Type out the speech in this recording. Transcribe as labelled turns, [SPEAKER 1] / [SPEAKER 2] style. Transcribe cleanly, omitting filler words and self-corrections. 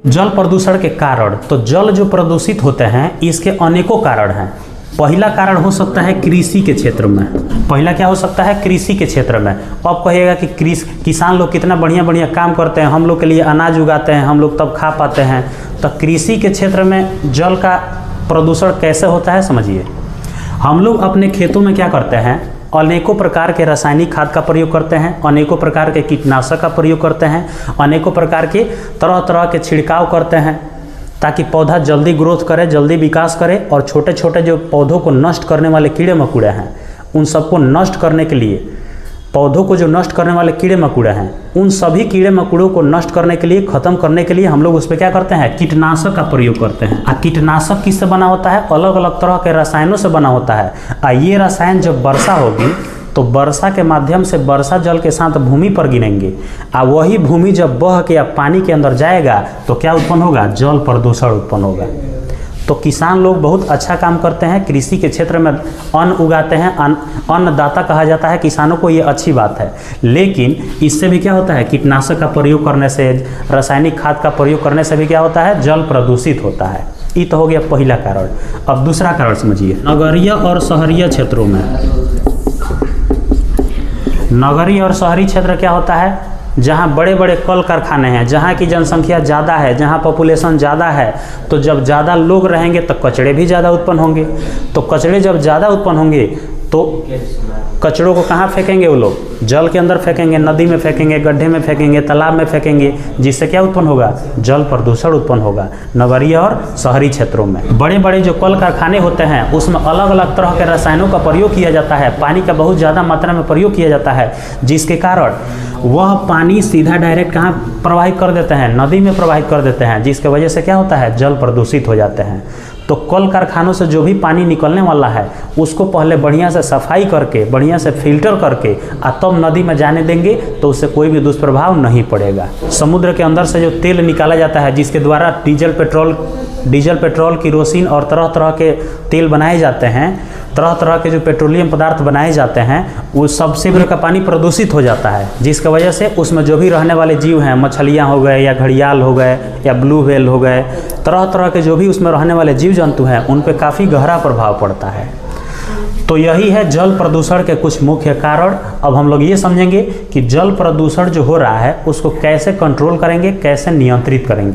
[SPEAKER 1] जल प्रदूषण के कारण, तो जल जो प्रदूषित होते हैं इसके अनेकों कारण हैं। पहला कारण हो सकता है कृषि के क्षेत्र में। पहला क्या हो सकता है? कृषि के क्षेत्र में। अब कहिएगा कि किसान लोग कितना बढ़िया बढ़िया काम करते हैं, हम लोग के लिए अनाज उगाते हैं, हम लोग तब खा पाते हैं। तो कृषि के क्षेत्र में जल का प्रदूषण कैसे होता है समझिए। हम लोग अपने खेतों में क्या करते हैं, अनेकों प्रकार के रासायनिक खाद का प्रयोग करते हैं, अनेकों प्रकार के कीटनाशक का प्रयोग करते हैं, अनेकों प्रकार के तरह तरह के छिड़काव करते हैं ताकि पौधा जल्दी ग्रोथ करे, जल्दी विकास करे। और छोटे छोटे जो पौधों को नष्ट करने वाले कीड़े मकोड़े हैं, उन सबको नष्ट करने के लिए, पौधों को जो नष्ट करने वाले कीड़े मकोड़े हैं, उन सभी कीड़े मकोड़ों को नष्ट करने के लिए, ख़त्म करने के लिए हम लोग उस पर क्या करते हैं? कीटनाशक का प्रयोग करते हैं। और कीटनाशक किससे बना होता है? अलग अलग तरह के रसायनों से बना होता है। और ये रसायन जब वर्षा होगी तो वर्षा के माध्यम से वर्षा जल के साथ भूमि पर गिरेंगे, और वही भूमि जब बह के या पानी के अंदर जाएगा तो क्या उत्पन्न होगा? जल प्रदूषण उत्पन्न होगा। तो किसान लोग बहुत अच्छा काम करते हैं, कृषि के क्षेत्र में अन्न उगाते हैं, अन्नदाता कहा जाता है किसानों को, ये अच्छी बात है। लेकिन इससे भी क्या होता है? कीटनाशक का प्रयोग करने से, रासायनिक खाद का प्रयोग करने से भी क्या होता है? जल प्रदूषित होता है। ये तो हो गया पहला कारण। अब दूसरा कारण समझिए। नगरीय और शहरीय क्षेत्रों में, नगरीय और शहरी क्षेत्र क्या होता है? जहाँ बड़े बड़े कल कारखाने हैं, जहाँ की जनसंख्या ज़्यादा है, जहाँ पॉपुलेशन ज़्यादा है, तो जब ज़्यादा लोग रहेंगे तो कचरे भी ज़्यादा उत्पन्न होंगे। तो कचरे जब ज़्यादा उत्पन्न होंगे तो कचरों को कहाँ फेंकेंगे वो लोग? जल के अंदर फेंकेंगे, नदी में फेंकेंगे, गड्ढे में फेंकेंगे, तालाब में फेंकेंगे, जिससे क्या उत्पन्न होगा? जल प्रदूषण उत्पन्न होगा नगरीय और शहरी क्षेत्रों में। बड़े बड़े जो कल कारखाने होते हैं उसमें अलग अलग तरह के रसायनों का प्रयोग किया जाता है, पानी का बहुत ज़्यादा मात्रा में प्रयोग किया जाता है, जिसके कारण वह पानी सीधा डायरेक्ट कहाँ प्रवाहित कर देते हैं? नदी में प्रवाहित कर देते हैं, जिसकी वजह से क्या होता है? जल प्रदूषित हो जाते हैं। तो कल कारखानों से जो भी पानी निकलने वाला है उसको पहले बढ़िया से सफाई करके, बढ़िया से फिल्टर करके तब नदी में जाने देंगे, तो उससे कोई भी दुष्प्रभाव नहीं पड़ेगा। समुद्र के अंदर से जो तेल निकाला जाता है, जिसके द्वारा डीजल पेट्रोल, केरोसिन और तरह तरह के तेल बनाए जाते हैं, तरह तरह के जो पेट्रोलियम पदार्थ बनाए जाते हैं, वो सबसे समुद्र का पानी प्रदूषित हो जाता है, जिसकी वजह से उसमें जो भी रहने वाले जीव हैं, मछलियाँ हो गए या घड़ियाल हो गए या ब्लू व्हेल हो गए, तरह तरह के जो भी उसमें रहने वाले जीव जंतु हैं, उन पर काफ़ी गहरा प्रभाव पड़ता है। तो यही है जल प्रदूषण के कुछ मुख्य कारण। अब हम लोग ये समझेंगे कि जल प्रदूषण जो हो रहा है उसको कैसे कंट्रोल करेंगे, कैसे नियंत्रित करेंगे।